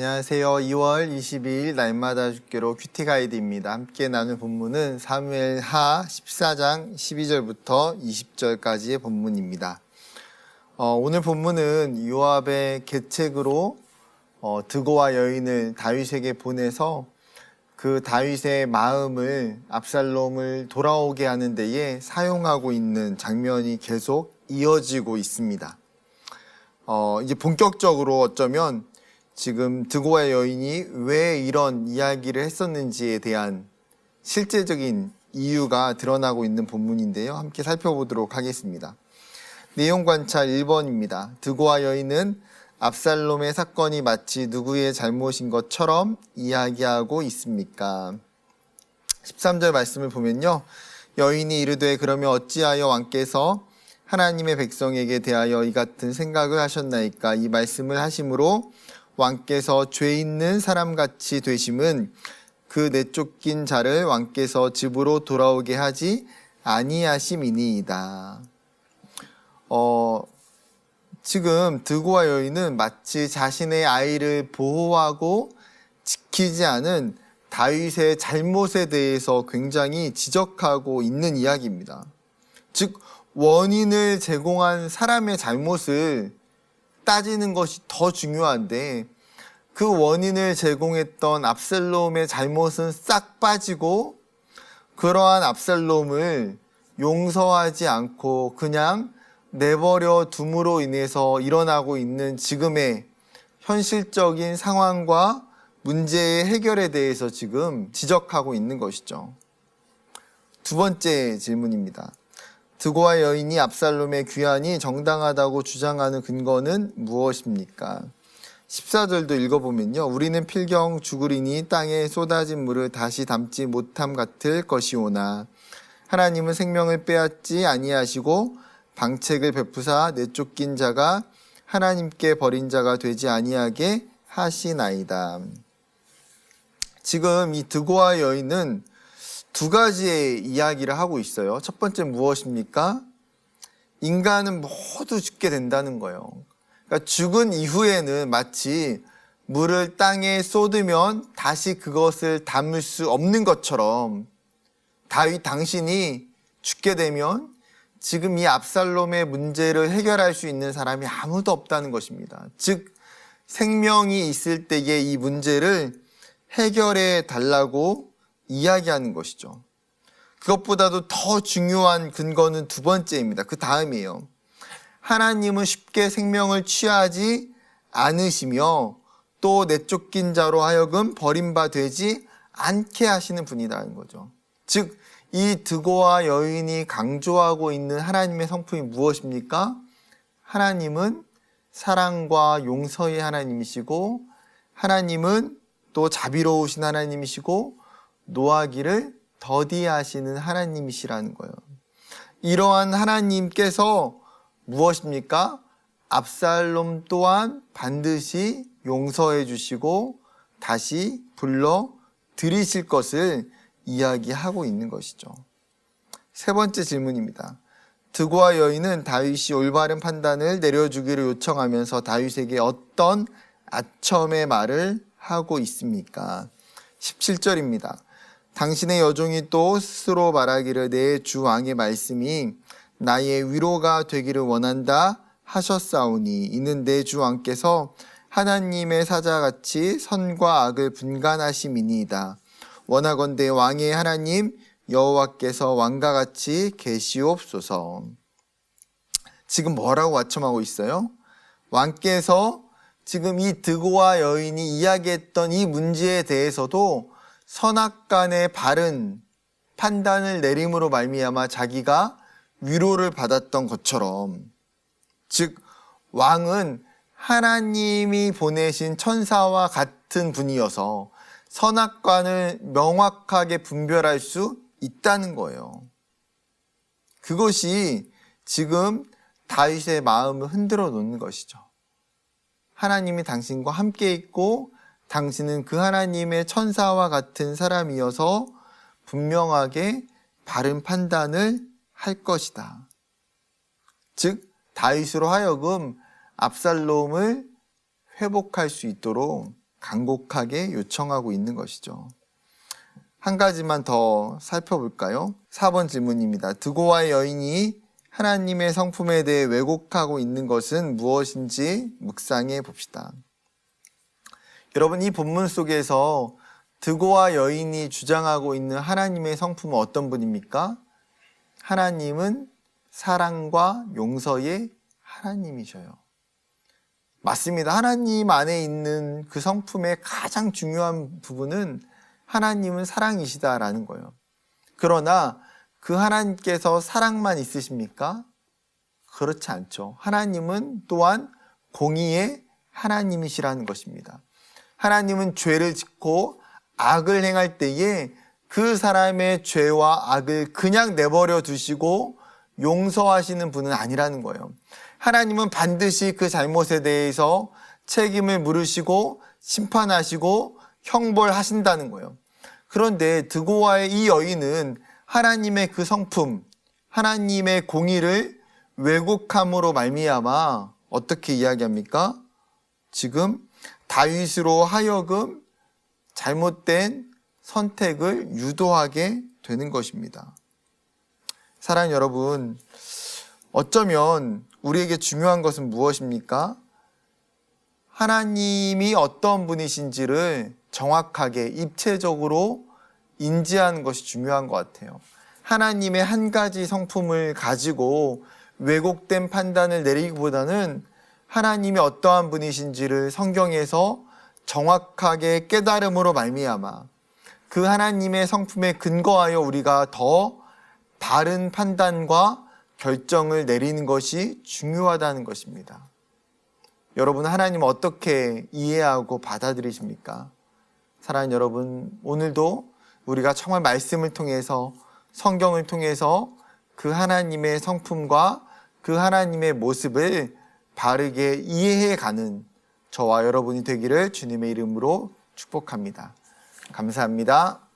안녕하세요. 2월 22일 날마다 주기로 큐티 가이드입니다. 함께 나눌 본문은 사무엘하 14장 12절부터 20절까지의 본문입니다. 오늘 본문은 요압의 계책으로 드고와 여인을 다윗에게 보내서 그 다윗의 마음을 압살롬을 돌아오게 하는 데에 사용하고 있는 장면이 계속 이어지고 있습니다. 이제 본격적으로 어쩌면 지금 드고와 여인이 왜 이런 이야기를 했었는지에 대한 실제적인 이유가 드러나고 있는 본문인데요. 함께 살펴보도록 하겠습니다. 내용 관찰 1번입니다. 드고와 여인은 압살롬의 사건이 마치 누구의 잘못인 것처럼 이야기하고 있습니까? 13절 말씀을 보면요. 여인이 이르되 그러면 어찌하여 왕께서 하나님의 백성에게 대하여 이 같은 생각을 하셨나이까? 이 말씀을 하심으로 왕께서 죄 있는 사람같이 되심은 그 내쫓긴 자를 왕께서 집으로 돌아오게 하지 아니하심이니이다. 지금 드고와 여인은 마치 자신의 아이를 보호하고 지키지 않은 다윗의 잘못에 대해서 굉장히 지적하고 있는 이야기입니다. 즉 원인을 제공한 사람의 잘못을 따지는 것이 더 중요한데 그 원인을 제공했던 압살롬의 잘못은 싹 빠지고 그러한 압살롬을 용서하지 않고 그냥 내버려 둠으로 인해서 일어나고 있는 지금의 현실적인 상황과 문제의 해결에 대해서 지금 지적하고 있는 것이죠. 두 번째 질문입니다. 드고와 여인이 압살롬의 귀환이 정당하다고 주장하는 근거는 무엇입니까? 14절도 읽어보면요. 우리는 필경 죽으리니 땅에 쏟아진 물을 다시 담지 못함 같을 것이오나 하나님은 생명을 빼앗지 아니하시고 방책을 베푸사 내쫓긴 자가 하나님께 버린 자가 되지 아니하게 하시나이다. 지금 이 드고와 여인은 두 가지의 이야기를 하고 있어요. 첫 번째 무엇입니까? 인간은 모두 죽게 된다는 거예요. 그러니까 죽은 이후에는 마치 물을 땅에 쏟으면 다시 그것을 담을 수 없는 것처럼 다윗 당신이 죽게 되면 지금 이 압살롬의 문제를 해결할 수 있는 사람이 아무도 없다는 것입니다. 즉 생명이 있을 때의 이 문제를 해결해 달라고 이야기하는 것이죠. 그것보다도 더 중요한 근거는 두 번째입니다. 그 다음이에요. 하나님은 쉽게 생명을 취하지 않으시며 또 내쫓긴 자로 하여금 버림바 되지 않게 하시는 분이라는 거죠. 즉 이 드고와 여인이 강조하고 있는 하나님의 성품이 무엇입니까? 하나님은 사랑과 용서의 하나님이시고 하나님은 또 자비로우신 하나님이시고 노하기를 더디하시는 하나님이시라는 거예요. 이러한 하나님께서 무엇입니까? 압살롬 또한 반드시 용서해 주시고 다시 불러 들이실 것을 이야기하고 있는 것이죠. 세 번째 질문입니다. 드고와 여인은 다윗이 올바른 판단을 내려주기를 요청하면서 다윗에게 어떤 아첨의 말을 하고 있습니까? 17절입니다. 당신의 여종이 또 스스로 말하기를 내 주 왕의 말씀이 나의 위로가 되기를 원한다 하셨사오니 이는 내 주 왕께서 하나님의 사자같이 선과 악을 분간하심이니이다. 원하건대 왕의 하나님 여호와께서 왕과 같이 계시옵소서. 지금 뭐라고 아첨하고 있어요? 왕께서 지금 이 드고와 여인이 이야기했던 이 문제에 대해서도 선악간의 바른 판단을 내림으로 말미암아 자기가 위로를 받았던 것처럼, 즉 왕은 하나님이 보내신 천사와 같은 분이어서 선악간을 명확하게 분별할 수 있다는 거예요. 그것이 지금 다윗의 마음을 흔들어 놓는 것이죠. 하나님이 당신과 함께 있고 당신은 그 하나님의 천사와 같은 사람이어서 분명하게 바른 판단을 할 것이다. 즉 다윗으로 하여금 압살롬을 회복할 수 있도록 간곡하게 요청하고 있는 것이죠. 한 가지만 더 살펴볼까요? 4번 질문입니다. 드고와의 여인이 하나님의 성품에 대해 왜곡하고 있는 것은 무엇인지 묵상해 봅시다. 여러분, 이 본문 속에서 드고와 여인이 주장하고 있는 하나님의 성품은 어떤 분입니까? 하나님은 사랑과 용서의 하나님이셔요. 맞습니다. 하나님 안에 있는 그 성품의 가장 중요한 부분은 하나님은 사랑이시다라는 거예요. 그러나 그 하나님께서 사랑만 있으십니까? 그렇지 않죠. 하나님은 또한 공의의 하나님이시라는 것입니다. 하나님은 죄를 짓고 악을 행할 때에 그 사람의 죄와 악을 그냥 내버려 두시고 용서하시는 분은 아니라는 거예요. 하나님은 반드시 그 잘못에 대해서 책임을 물으시고 심판하시고 형벌하신다는 거예요. 그런데 드고와의 이 여인은 하나님의 그 성품, 하나님의 공의를 왜곡함으로 말미암아 어떻게 이야기합니까? 지금 다윗으로 하여금 잘못된 선택을 유도하게 되는 것입니다. 사랑하는 여러분, 어쩌면 우리에게 중요한 것은 무엇입니까? 하나님이 어떤 분이신지를 정확하게 입체적으로 인지하는 것이 중요한 것 같아요. 하나님의 한 가지 성품을 가지고 왜곡된 판단을 내리기보다는 하나님이 어떠한 분이신지를 성경에서 정확하게 깨달음으로 말미암아 그 하나님의 성품에 근거하여 우리가 더 바른 판단과 결정을 내리는 것이 중요하다는 것입니다. 여러분, 하나님 어떻게 이해하고 받아들이십니까? 사랑하는 여러분, 오늘도 우리가 정말 말씀을 통해서, 성경을 통해서 그 하나님의 성품과 그 하나님의 모습을 바르게 이해해가는 저와 여러분이 되기를 주님의 이름으로 축복합니다. 감사합니다.